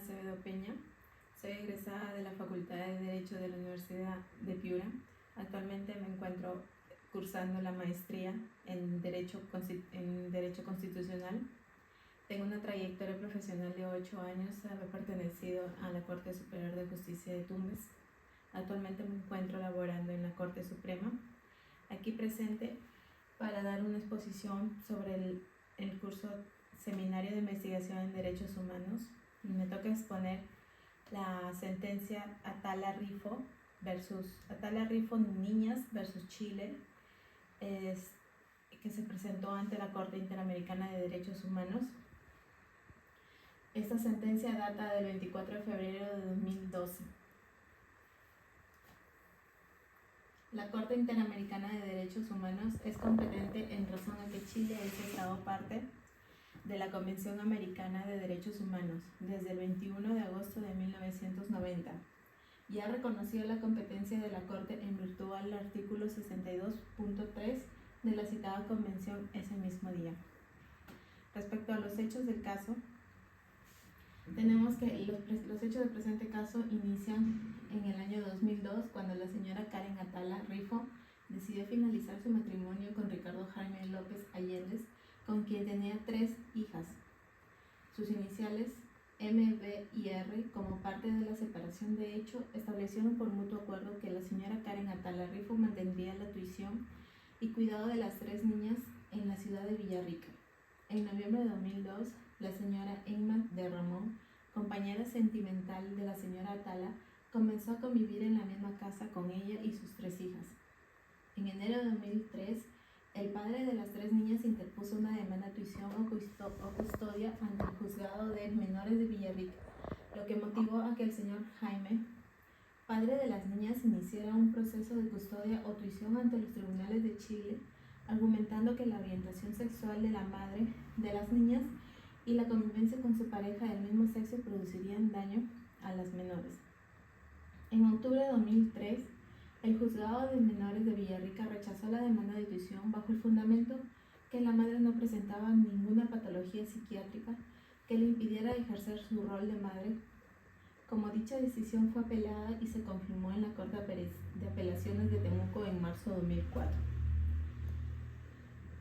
Acevedo Peña, soy egresada de la Facultad de Derecho de la Universidad de Piura. Actualmente me encuentro cursando la maestría en Derecho Constitucional. Tengo una trayectoria profesional de 8 años, haber pertenecido a la Corte Superior de Justicia de Tumbes. Actualmente me encuentro laborando en la Corte Suprema, aquí presente para dar una exposición sobre el curso Seminario de Investigación en Derechos Humanos. Me toca exponer la sentencia Atala Rifo Niñas versus Chile, que se presentó ante la Corte Interamericana de Derechos Humanos. Esta sentencia data del 24 de febrero de 2012. La Corte Interamericana de Derechos Humanos es competente en razón a que Chile es Estado parte de la Convención Americana de Derechos Humanos desde el 21 de agosto de 1990 y ha reconocido la competencia de la Corte en virtud al artículo 62.3 de la citada convención ese mismo día. Respecto a los hechos del caso, tenemos que los hechos del presente caso inician en el año 2002, cuando la señora Karen Atala Rifo decidió finalizar su matrimonio con Ricardo Jaime López Allende, con quien tenía 3 hijas. Sus iniciales M, B y R, como parte de la separación de hecho, establecieron por mutuo acuerdo que la señora Karen Atala Rifo mantendría la tuición y cuidado de las 3 niñas en la ciudad de Villarrica. En noviembre de 2002, la señora Emma de Ramón, compañera sentimental de la señora Atala, comenzó a convivir en la misma casa con ella y sus 3 hijas. En enero de 2003, el padre de las 3 niñas interpuso una demanda de tuición o custodia ante el Juzgado de Menores de Villarrica, lo que motivó a que el señor Jaime, padre de las niñas, iniciara un proceso de custodia o tuición ante los tribunales de Chile, argumentando que la orientación sexual de la madre de las niñas y la convivencia con su pareja del mismo sexo producirían daño a las menores. En octubre de 2003, el Juzgado de Menores de Villarrica rechazó la demanda de tuición bajo el fundamento que la madre no presentaba ninguna patología psiquiátrica que le impidiera ejercer su rol de madre. Como dicha decisión fue apelada y se confirmó en la Corte de Apelaciones de Temuco en marzo de 2004.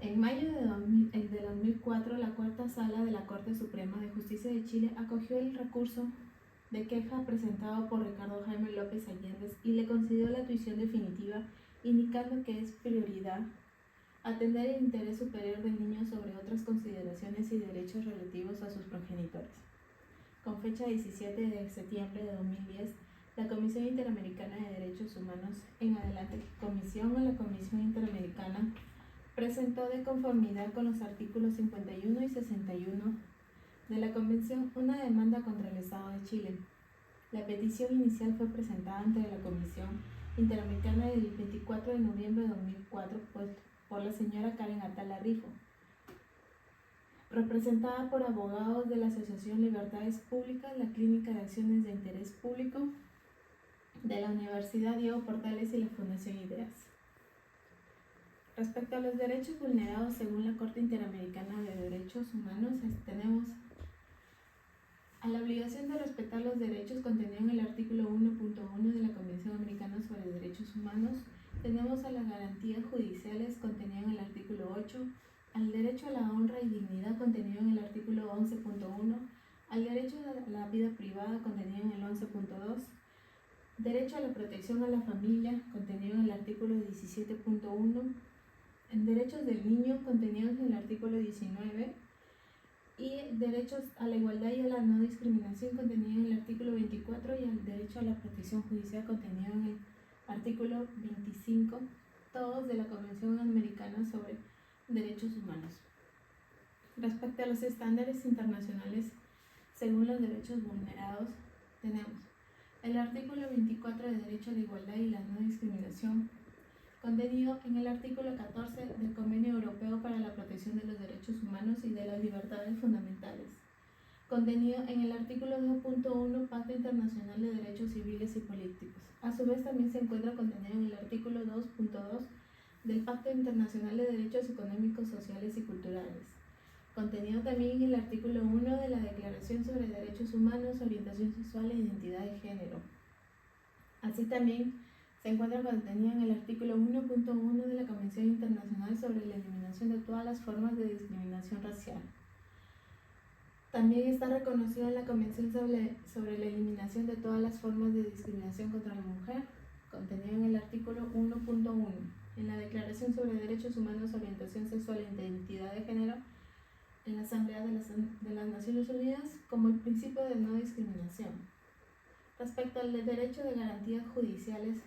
En mayo de 2004, la Cuarta Sala de la Corte Suprema de Justicia de Chile acogió el recurso de queja presentado por Ricardo Jaime López Allende y le concedió la tuición definitiva, indicando que es prioridad atender el interés superior del niño sobre otras consideraciones y derechos relativos a sus progenitores. Con fecha 17 de septiembre de 2010, la Comisión Interamericana de Derechos Humanos, en adelante Comisión o la Comisión Interamericana, presentó de conformidad con los artículos 51 y 61 de la Convención una demanda contra el Estado de Chile. La petición inicial fue presentada ante la Comisión Interamericana el 24 de noviembre de 2004 por la señora Karen Atala Rifo, representada por abogados de la Asociación Libertades Públicas, la Clínica de Acciones de Interés Público de la Universidad Diego Portales y la Fundación Ideas. Respecto a los derechos vulnerados según la Corte Interamericana de Derechos Humanos, tenemos a la obligación de respetar los derechos contenidos en el artículo 1.1 de la Convención Americana sobre Derechos Humanos. Tenemos a las garantías judiciales contenidas en el artículo 8, al derecho a la honra y dignidad contenido en el artículo 11.1, al derecho a la vida privada contenido en el 11.2, derecho a la protección a la familia contenido en el artículo 17.1, en derechos del niño contenidos en el artículo 19 y derechos a la igualdad y a la no discriminación contenido en el artículo 24 y al derecho a la protección judicial contenido en el artículo 25, todos de la Convención Americana sobre Derechos Humanos. Respecto a los estándares internacionales según los derechos vulnerados, tenemos el artículo 24 de derecho a la igualdad y la no discriminación, contenido en el artículo 14 del Convenio Europeo para la Protección de los Derechos Humanos y de las Libertades Fundamentales, contenido en el artículo 2.1 Pacto Internacional de Derechos Civiles y Políticos. A su vez también se encuentra contenido en el artículo 2.2 del Pacto Internacional de Derechos Económicos, Sociales y Culturales, contenido también en el artículo 1 de la Declaración sobre Derechos Humanos, Orientación Sexual e Identidad de Género. Así también se encuentra contenido en el artículo 1.1 de la Convención Internacional sobre la Eliminación de todas las formas de discriminación racial. También está reconocido en la Convención sobre la Eliminación de todas las formas de discriminación contra la mujer, contenido en el artículo 1.1, en la Declaración sobre Derechos Humanos, Orientación Sexual e Identidad de Género, en la Asamblea de las Naciones Unidas, como el principio de no discriminación. Respecto al derecho de garantías judiciales,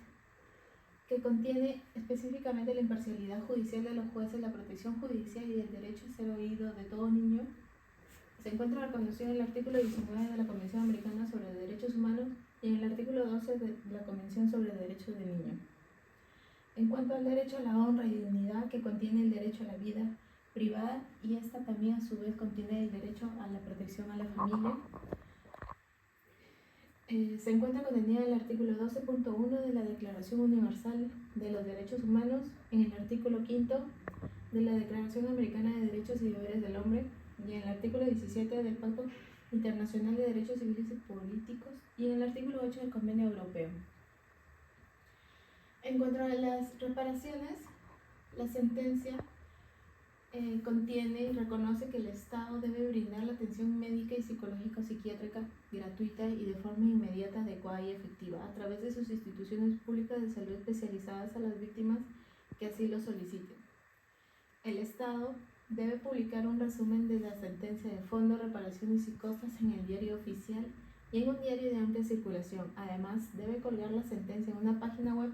que contiene específicamente la imparcialidad judicial de los jueces, la protección judicial y el derecho a ser oído de todo niño, se encuentra reconocido en el artículo 19 de la Convención Americana sobre Derechos Humanos y en el artículo 12 de la Convención sobre Derechos del Niño. En cuanto al derecho a la honra y dignidad, que contiene el derecho a la vida privada, y esta también a su vez contiene el derecho a la protección a la familia, se encuentra contenida en el artículo 12.1 de la Declaración Universal de los Derechos Humanos, en el artículo 5 de la Declaración Americana de Derechos y Deberes del Hombre, y en el artículo 17 del Pacto Internacional de Derechos Civiles y Políticos, y en el artículo 8 del Convenio Europeo. En cuanto a las reparaciones, la sentencia contiene y reconoce que el Estado debe brindar la atención médica y psicológico-psiquiátrica gratuita y de forma inmediata, adecuada y efectiva a través de sus instituciones públicas de salud especializadas a las víctimas que así lo soliciten. El Estado debe publicar un resumen de la sentencia de fondo, reparaciones y costas en el diario oficial y en un diario de amplia circulación. Además, debe colgar la sentencia en una página web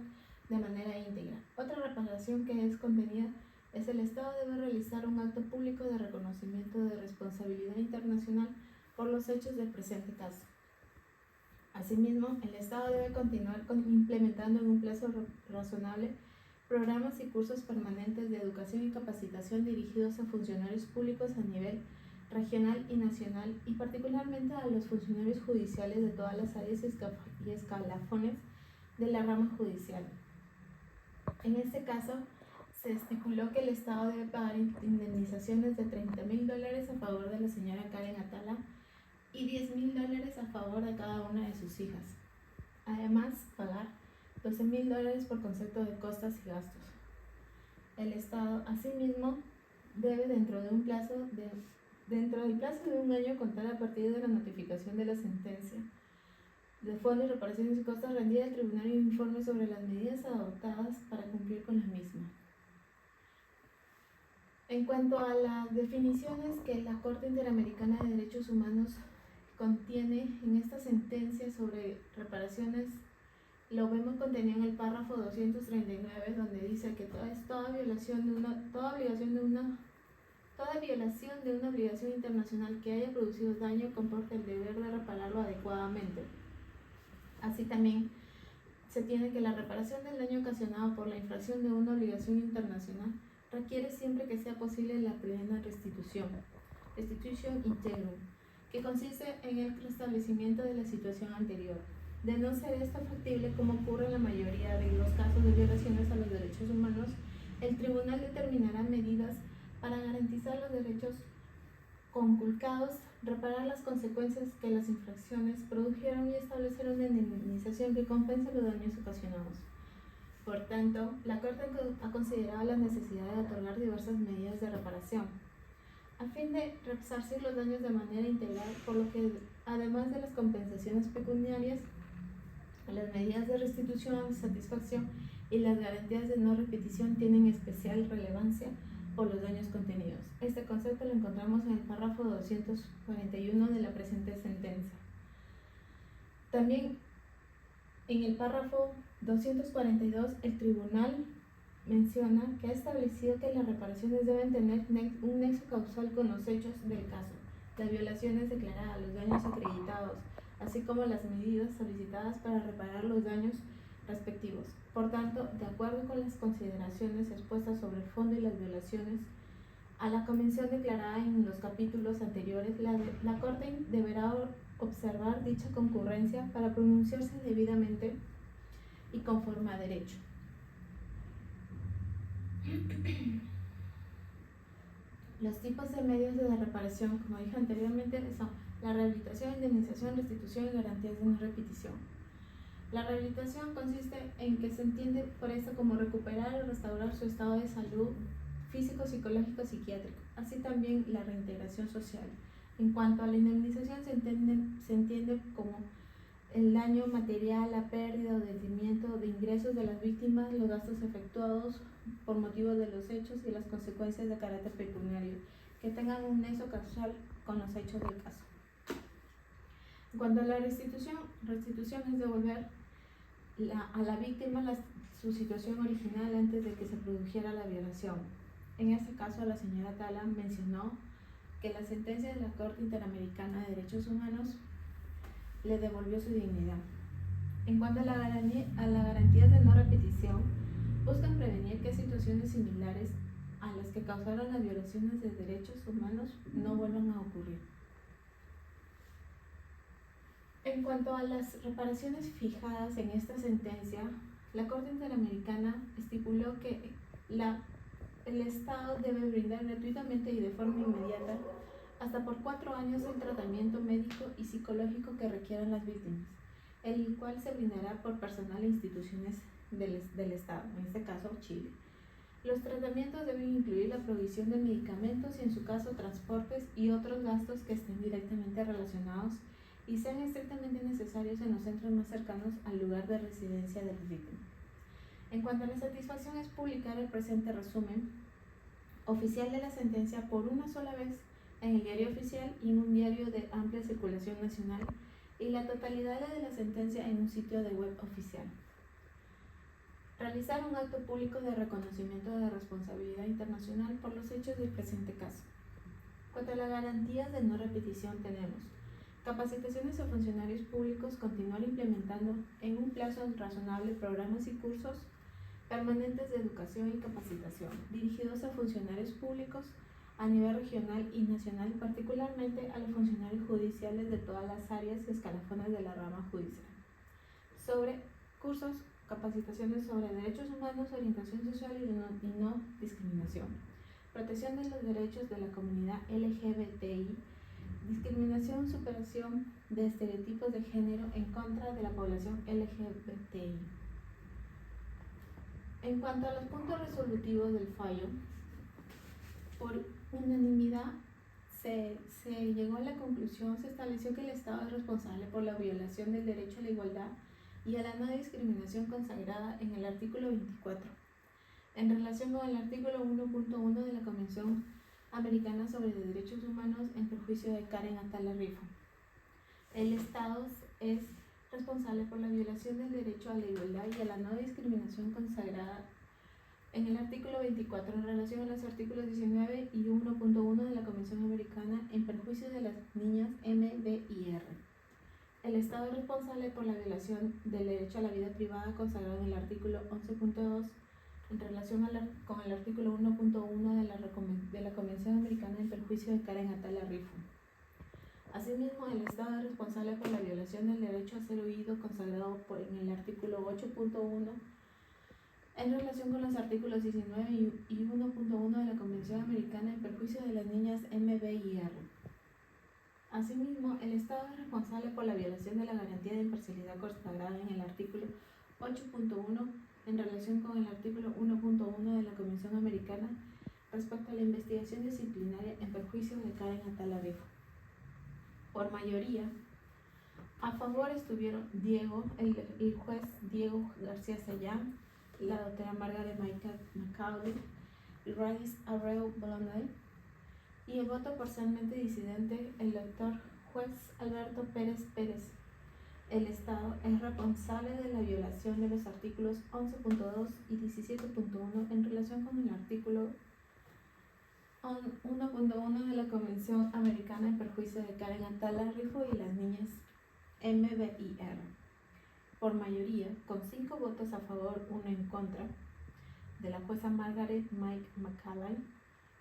de manera íntegra. Otra reparación que es contenida es el Estado debe realizar un acto público de reconocimiento de responsabilidad internacional por los hechos del presente caso. Asimismo, el Estado debe continuar implementando en un plazo razonable programas y cursos permanentes de educación y capacitación dirigidos a funcionarios públicos a nivel regional y nacional, y particularmente a los funcionarios judiciales de todas las áreas y escalafones de la rama judicial. En este caso, se estipuló que el Estado debe pagar indemnizaciones de $30,000 a favor de la señora Karen Atala y $10,000 a favor de cada una de sus hijas. Además, pagar $12,000 por concepto de costas y gastos. El Estado, asimismo, debe dentro del plazo de un año contar a partir de la notificación de la sentencia de fondo y reparaciones y costas rendida al tribunal y un informe sobre las medidas adoptadas para cumplir con la misma. En cuanto a las definiciones que la Corte Interamericana de Derechos Humanos contiene en esta sentencia sobre reparaciones, lo vemos contenido en el párrafo 239, donde dice que toda violación de una obligación internacional que haya producido daño comporta el deber de repararlo adecuadamente. Así también se tiene que la reparación del daño ocasionado por la infracción de una obligación internacional requiere siempre que sea posible la plena restitution integrum, que consiste en el restablecimiento de la situación anterior. De no ser esto factible, como ocurre en la mayoría de los casos de violaciones a los derechos humanos, el tribunal determinará medidas para garantizar los derechos conculcados, reparar las consecuencias que las infracciones produjeron y establecer una indemnización que compense los daños ocasionados. Por tanto, la Corte ha considerado la necesidad de otorgar diversas medidas de reparación, a fin de resarcir los daños de manera integral, por lo que, además de las compensaciones pecuniarias, las medidas de restitución, satisfacción y las garantías de no repetición tienen especial relevancia por los daños contenidos. Este concepto lo encontramos en el párrafo 241 de la presente sentencia. También en el párrafo 242, el tribunal menciona que ha establecido que las reparaciones deben tener un nexo causal con los hechos del caso, las violaciones declaradas, los daños acreditados, así como las medidas solicitadas para reparar los daños respectivos. Por tanto, de acuerdo con las consideraciones expuestas sobre el fondo y las violaciones a la convención declarada en los capítulos anteriores, la Corte deberá observar dicha concurrencia para pronunciarse debidamente y conforme a derecho. Los tipos de medios de reparación, como dije anteriormente, son la rehabilitación, indemnización, restitución y garantías de no repetición. La rehabilitación consiste en que se entiende por esto como recuperar o restaurar su estado de salud físico, psicológico, psiquiátrico, así también la reintegración social. En cuanto a la indemnización, se entiende como el daño material, la pérdida o detrimento de ingresos de las víctimas, los gastos efectuados por motivo de los hechos y las consecuencias de carácter pecuniario que tengan un nexo causal con los hechos del caso. En cuanto a la restitución es devolver a la víctima su situación original antes de que se produjera la violación. En este caso, la señora Tala mencionó que la sentencia de la Corte Interamericana de Derechos Humanos le devolvió su dignidad. En cuanto a las garantías de no repetición, buscan prevenir que situaciones similares a las que causaron las violaciones de derechos humanos no vuelvan a ocurrir. En cuanto a las reparaciones fijadas en esta sentencia, la Corte Interamericana estipuló que el Estado debe brindar gratuitamente y de forma inmediata hasta por 4 años el tratamiento médico y psicológico que requieran las víctimas, el cual se brindará por personal e instituciones del Estado, en este caso Chile. Los tratamientos deben incluir la provisión de medicamentos y en su caso transportes y otros gastos que estén directamente relacionados y sean estrictamente necesarios en los centros más cercanos al lugar de residencia de las víctimas. En cuanto a la satisfacción, es publicar el presente resumen oficial de la sentencia por una sola vez en el diario oficial y en un diario de amplia circulación nacional y la totalidad de la sentencia en un sitio de web oficial. Realizar un acto público de reconocimiento de responsabilidad internacional por los hechos del presente caso. Cuanto a las garantías de no repetición, tenemos capacitaciones a funcionarios públicos, continuar implementando en un plazo razonable programas y cursos permanentes de educación y capacitación dirigidos a funcionarios públicos a nivel regional y nacional, particularmente a los funcionarios judiciales de todas las áreas y escalafones de la rama judicial. Sobre cursos, capacitaciones sobre derechos humanos, orientación social y no discriminación, protección de los derechos de la comunidad LGBTI, discriminación, superación de estereotipos de género en contra de la población LGBTI. En cuanto a los puntos resolutivos del fallo, por unanimidad se llegó a la conclusión, se estableció que el Estado es responsable por la violación del derecho a la igualdad y a la no discriminación consagrada en el artículo 24, en relación con el artículo 1.1 de la Convención Americana sobre Derechos Humanos en perjuicio de Karen Atala Rifo. El Estado es responsable por la violación del derecho a la igualdad y a la no discriminación consagrada en el artículo 24 en relación a los artículos 19 y 1.1 de la Convención Americana en perjuicio de las niñas M, B y R. El Estado es responsable por la violación del derecho a la vida privada consagrado en el artículo 11.2 en relación con el artículo 1.1 de la Convención Americana en perjuicio de Karen Atala Rifo. Asimismo, el Estado es responsable por la violación del derecho a ser oído consagrado en el artículo 8.1 en relación con los artículos 19 y 1.1 de la Convención Americana en perjuicio de las niñas M, B y R. Asimismo, el Estado es responsable por la violación de la garantía de imparcialidad consagrada en el artículo 8.1 en relación con el artículo 1.1 de la Convención Americana respecto a la investigación disciplinaria en perjuicio de Karen Atala Rifo. Por mayoría, a favor estuvieron el juez Diego García Sellán, la doctora Margaret Macaulay, Radis Abreu Blondel, y el voto parcialmente disidente, el doctor juez Alberto Pérez Pérez. El Estado es responsable de la violación de los artículos 11.2 y 17.1 en relación con el artículo 1.1 de la Convención Americana en perjuicio de Karen Atala Rifo y las niñas M, B y R. Por mayoría, con 5 votos a favor, 1 en contra, de la jueza Margaret Macaulay,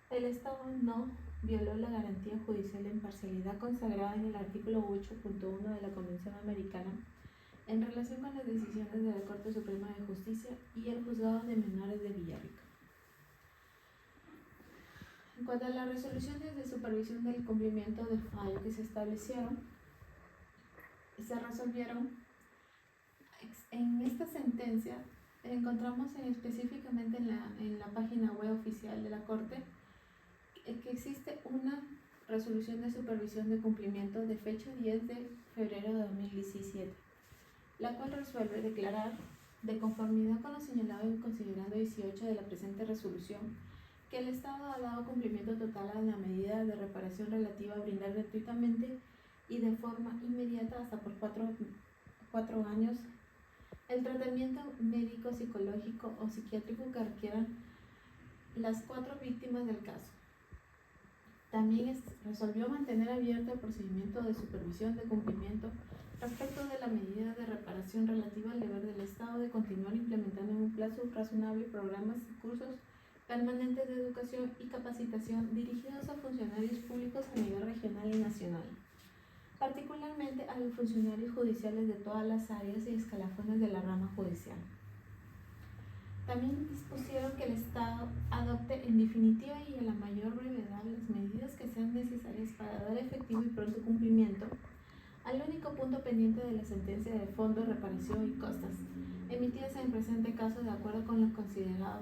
el Estado no violó la garantía judicial de imparcialidad consagrada en el artículo 8.1 de la Convención Americana en relación con las decisiones de la Corte Suprema de Justicia y el Juzgado de Menores de Villarrica. En cuanto a las resoluciones de supervisión del cumplimiento del fallo que se establecieron, se resolvieron en esta sentencia. Encontramos específicamente en la página web oficial de la Corte que existe una resolución de supervisión de cumplimiento de fecha 10 de febrero de 2017, la cual resuelve declarar, de conformidad con lo señalado en considerando 18 de la presente resolución, que el Estado ha dado cumplimiento total a la medida de reparación relativa a brindar gratuitamente y de forma inmediata hasta por cuatro años el tratamiento médico, psicológico o psiquiátrico que requieran las 4 víctimas del caso. También resolvió mantener abierto el procedimiento de supervisión de cumplimiento respecto de la medida de reparación relativa al deber del Estado de continuar implementando en un plazo razonable programas y cursos permanentes de educación y capacitación dirigidos a funcionarios públicos a nivel regional y nacional, particularmente a los funcionarios judiciales de todas las áreas y escalafones de la rama judicial. También dispusieron que el Estado adopte en definitiva y a la mayor brevedad las medidas que sean necesarias para dar efectivo y pronto cumplimiento al único punto pendiente de la sentencia de fondo, reparación y costas, emitidas en el presente caso de acuerdo con lo considerado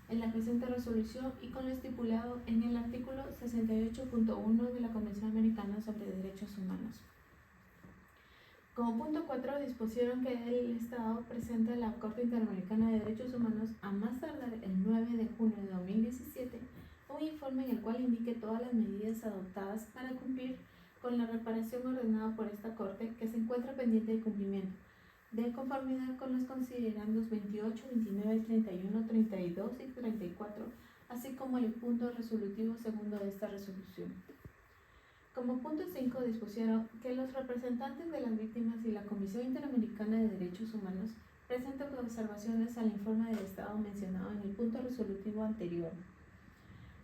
en la presente resolución y con lo estipulado en el artículo 68.1 de la Convención Americana sobre Derechos Humanos. Como punto 4, dispusieron que el Estado presente a la Corte Interamericana de Derechos Humanos a más tardar el 9 de junio de 2017 un informe en el cual indique todas las medidas adoptadas para cumplir con la reparación ordenada por esta Corte que se encuentra pendiente de cumplimiento, de conformidad con los considerandos 28, 29, 31, 32 y 34, así como el punto resolutivo segundo de esta resolución. Como punto 5, dispusieron que los representantes de las víctimas y la Comisión Interamericana de Derechos Humanos presenten observaciones al informe del Estado mencionado en el punto resolutivo anterior,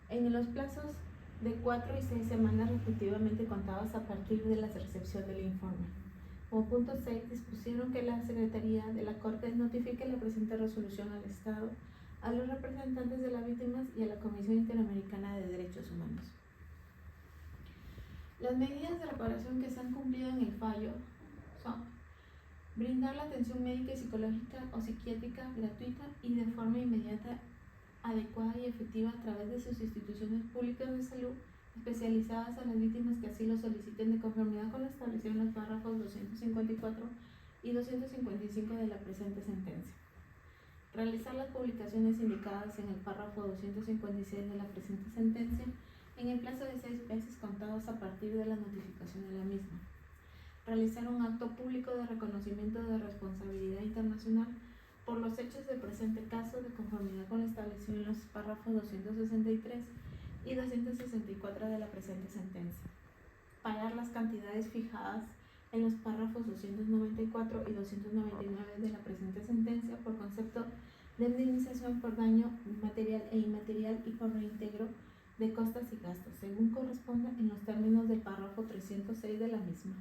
en los plazos de 4 y 6 semanas respectivamente contadas a partir de la recepción del informe. Como punto 6, dispusieron que la Secretaría de la Corte notifique la presente resolución al Estado, a los representantes de las víctimas y a la Comisión Interamericana de Derechos Humanos. Las medidas de reparación que se han cumplido en el fallo son brindar la atención médica y psicológica o psiquiátrica gratuita y de forma inmediata, adecuada y efectiva a través de sus instituciones públicas de salud especializadas a las víctimas que así lo soliciten de conformidad con lo establecido en los párrafos 254 y 255 de la presente sentencia. Realizar las publicaciones indicadas en el párrafo 256 de la presente sentencia en el plazo de 6 meses contados a partir de la notificación de la misma. Realizar un acto público de reconocimiento de responsabilidad internacional por los hechos del presente caso de conformidad con lo establecido en los párrafos 263 y 264 de la presente sentencia. Pagar las cantidades fijadas en los párrafos 294 y 299 de la presente sentencia por concepto de indemnización por daño material e inmaterial y por reintegro de costas y gastos, según corresponda en los términos del párrafo 306 de la misma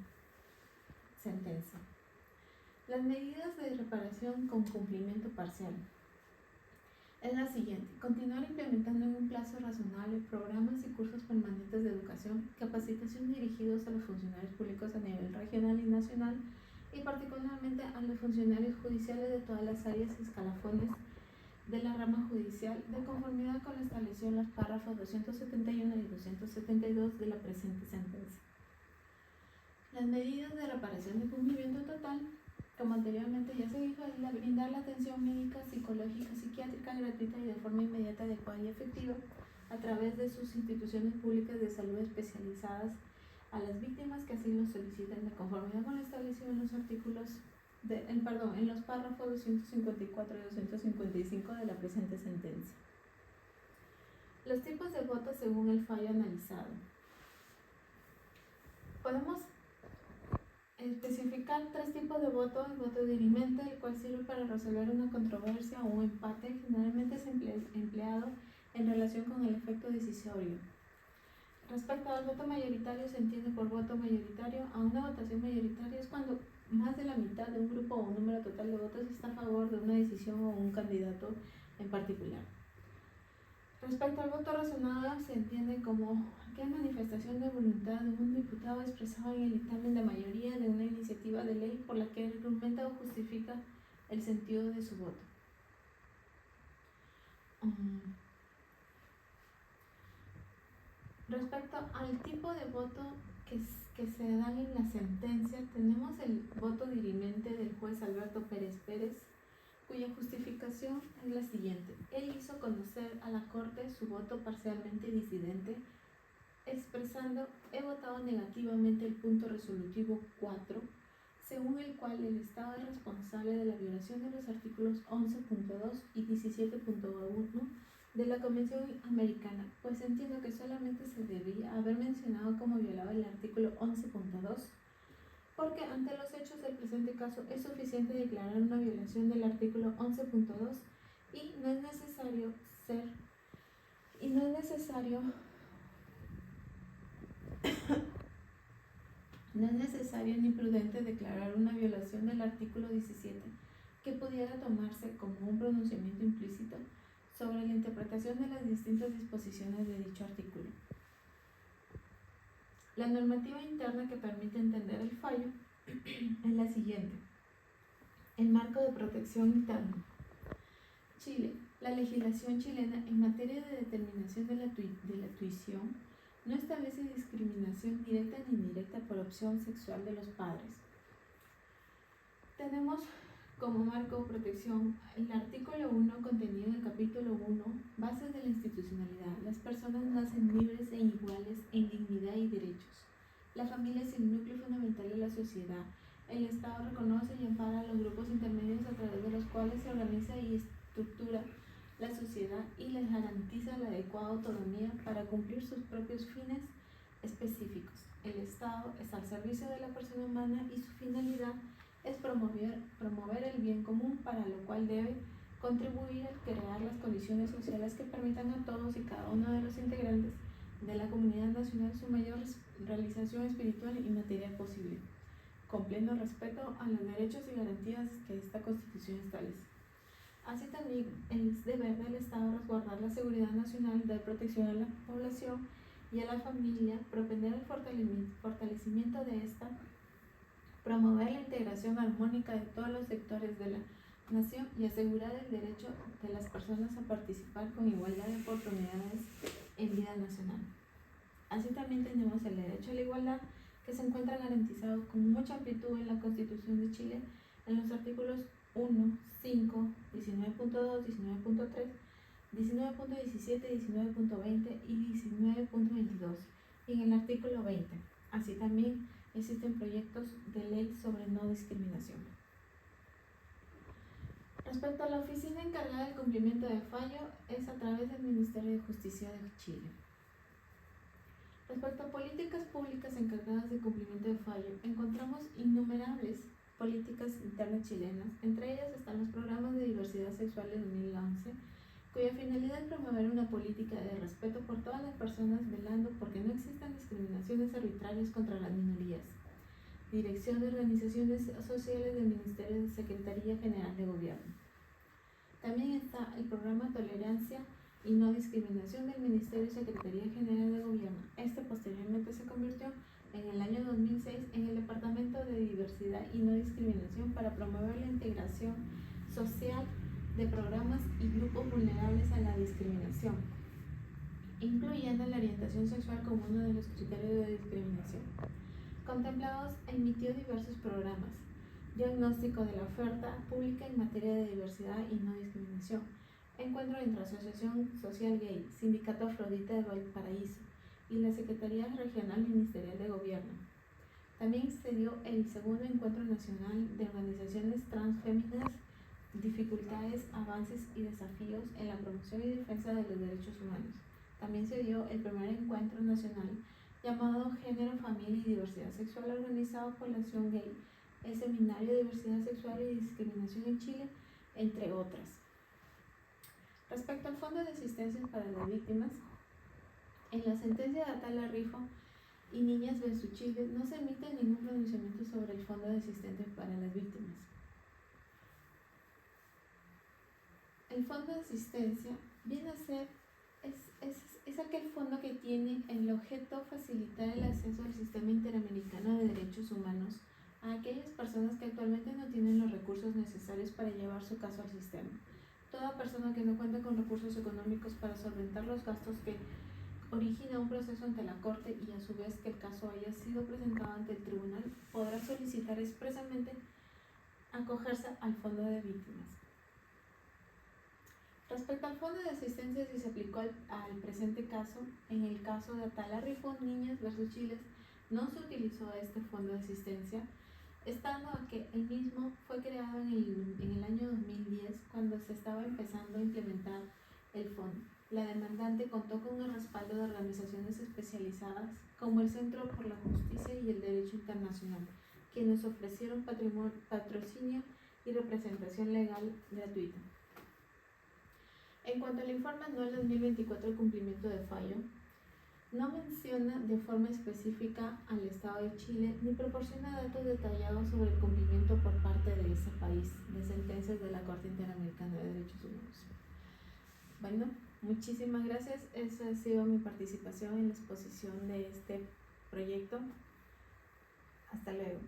sentencia. Las medidas de reparación con cumplimiento parcial es la siguiente: continuar implementando en un plazo razonable programas y cursos permanentes de educación, capacitación dirigidos a los funcionarios públicos a nivel regional y nacional, y particularmente a los funcionarios judiciales de todas las áreas y escalafones de la rama judicial, de conformidad con lo establecido en los párrafos 271 y 272 de la presente sentencia. Las medidas de reparación de cumplimiento total, como anteriormente ya se dijo, es brindar la atención médica, psicológica, psiquiátrica gratuita y de forma inmediata, adecuada y efectiva a través de sus instituciones públicas de salud especializadas a las víctimas que así lo soliciten, de conformidad con lo establecido en los artículos en los párrafos 254 y 255 de la presente sentencia. Los tipos de votos según el fallo analizado. Podemos especificar 3 tipos de voto: el voto dirimente, el cual sirve para resolver una controversia o un empate, generalmente es empleado en relación con el efecto decisorio. Respecto al voto mayoritario, se entiende por voto mayoritario a una votación mayoritaria es cuando más de la mitad de un grupo o un número total de votos está a favor de una decisión o un candidato en particular. Respecto al voto razonado, se entiende como aquella manifestación de voluntad de un diputado expresado en el dictamen de mayoría de una iniciativa de ley por la que argumenta o justifica el sentido de su voto. Respecto al tipo de voto que se dan en la sentencia, tenemos el voto dirimente del juez Alberto Pérez Pérez, cuya justificación es la siguiente. Él hizo conocer a la Corte su voto parcialmente disidente, expresando: he votado negativamente el punto resolutivo 4, según el cual el Estado es responsable de la violación de los artículos 11.2 y 17.1 de la Convención Americana, pues entiendo que solamente se debía haber mencionado como violado el artículo 11.2, porque ante los hechos del presente caso es suficiente declarar una violación del artículo 11.2 y no es necesario ni prudente declarar una violación del artículo 17, que pudiera tomarse como un pronunciamiento implícito sobre la interpretación de las distintas disposiciones de dicho artículo. La normativa interna que permite entender el fallo es la siguiente. El marco de protección interna. Chile. La legislación chilena en materia de determinación de la tuición no establece discriminación directa ni indirecta por opción sexual de los padres. Tenemos como marco de protección el artículo 1 contenido en el capítulo 1, bases de la institucionalidad. Las personas nacen libres e iguales en dignidad y derechos. La familia es el núcleo fundamental de la sociedad. El Estado reconoce y ampara a los grupos intermedios a través de los cuales se organiza y estructura la sociedad y les garantiza la adecuada autonomía para cumplir sus propios fines específicos. El Estado está al servicio de la persona humana y su finalidad es promover el bien común, para lo cual debe contribuir a crear las condiciones sociales que permitan a todos y cada uno de los integrantes de la comunidad nacional su mayor realización espiritual y material posible, con pleno respeto a los derechos y garantías que esta Constitución establece. Así también es deber del Estado resguardar la seguridad nacional, dar protección a la población y a la familia, propender el fortalecimiento de esta, promover la integración armónica de todos los sectores de la nación y asegurar el derecho de las personas a participar con igualdad de oportunidades en vida nacional. Así también tenemos el derecho a la igualdad, que se encuentra garantizado con mucha amplitud en la Constitución de Chile en los artículos 1, 5, 19.2, 19.3, 19.17, 19.20 y 19.22, y en el artículo 20. Así también existen proyectos de ley sobre no discriminación. Respecto a la oficina encargada del cumplimiento del fallo, es a través del Ministerio de Justicia de Chile. Respecto a políticas públicas encargadas del cumplimiento del fallo, encontramos innumerables políticas internas chilenas. Entre ellas están los programas de diversidad sexual de 2011, cuya finalidad es promover una política de respeto por todas las personas, velando porque no existan discriminaciones arbitrarias contra las minorías. Dirección de Organizaciones Sociales del Ministerio de Secretaría General de Gobierno. También está el programa Tolerancia y No Discriminación del Ministerio de Secretaría General de Gobierno. Este posteriormente se convirtió en el año 2006 en el Departamento de Diversidad y No Discriminación para promover la integración social de programas y grupos vulnerables a la discriminación, incluyendo la orientación sexual como uno de los criterios de discriminación. Contemplados, emitió diversos programas: diagnóstico de la oferta pública en materia de diversidad y no discriminación, encuentro entre Asociación Social Gay, Sindicato Afrodita de Valparaíso y la Secretaría Regional Ministerial de Gobierno. También se dio el segundo Encuentro Nacional de Organizaciones Transféminas, dificultades, avances y desafíos en la promoción y defensa de los derechos humanos. También se dio el primer Encuentro Nacional llamado Género, Familia y Diversidad Sexual, organizado por la Acción Gay, el Seminario de Diversidad Sexual y Discriminación en Chile, entre otras. Respecto al Fondo de Asistencia para las Víctimas, en la sentencia de Atala Rifo y Niñas vs. Chile no se emite ningún pronunciamiento sobre el Fondo de Asistencia para las Víctimas. El Fondo de Asistencia viene a ser es aquel fondo que tiene el objeto facilitar el acceso al sistema interamericano de derechos humanos a aquellas personas que actualmente no tienen los recursos necesarios para llevar su caso al sistema. Toda persona que no cuenta con recursos económicos para solventar los gastos que origina un proceso ante la Corte y a su vez que el caso haya sido presentado ante el tribunal podrá solicitar expresamente acogerse al fondo de víctimas. Respecto al fondo de asistencia, si se aplicó al presente caso, en el caso de Atala Rifo Niñas versus Chile, no se utilizó este fondo de asistencia, estando a que el mismo fue creado en el año 2010 cuando se estaba empezando a implementar el fondo. La demandante contó con el respaldo de organizaciones especializadas como el Centro por la Justicia y el Derecho Internacional, quienes ofrecieron patrocinio y representación legal gratuita. En cuanto al informe anual 2024 de cumplimiento de fallo, no menciona de forma específica al Estado de Chile ni proporciona datos detallados sobre el cumplimiento por parte de ese país de sentencias de la Corte Interamericana de Derechos Humanos. Bueno, muchísimas gracias. Esa ha sido mi participación en la exposición de este proyecto. Hasta luego.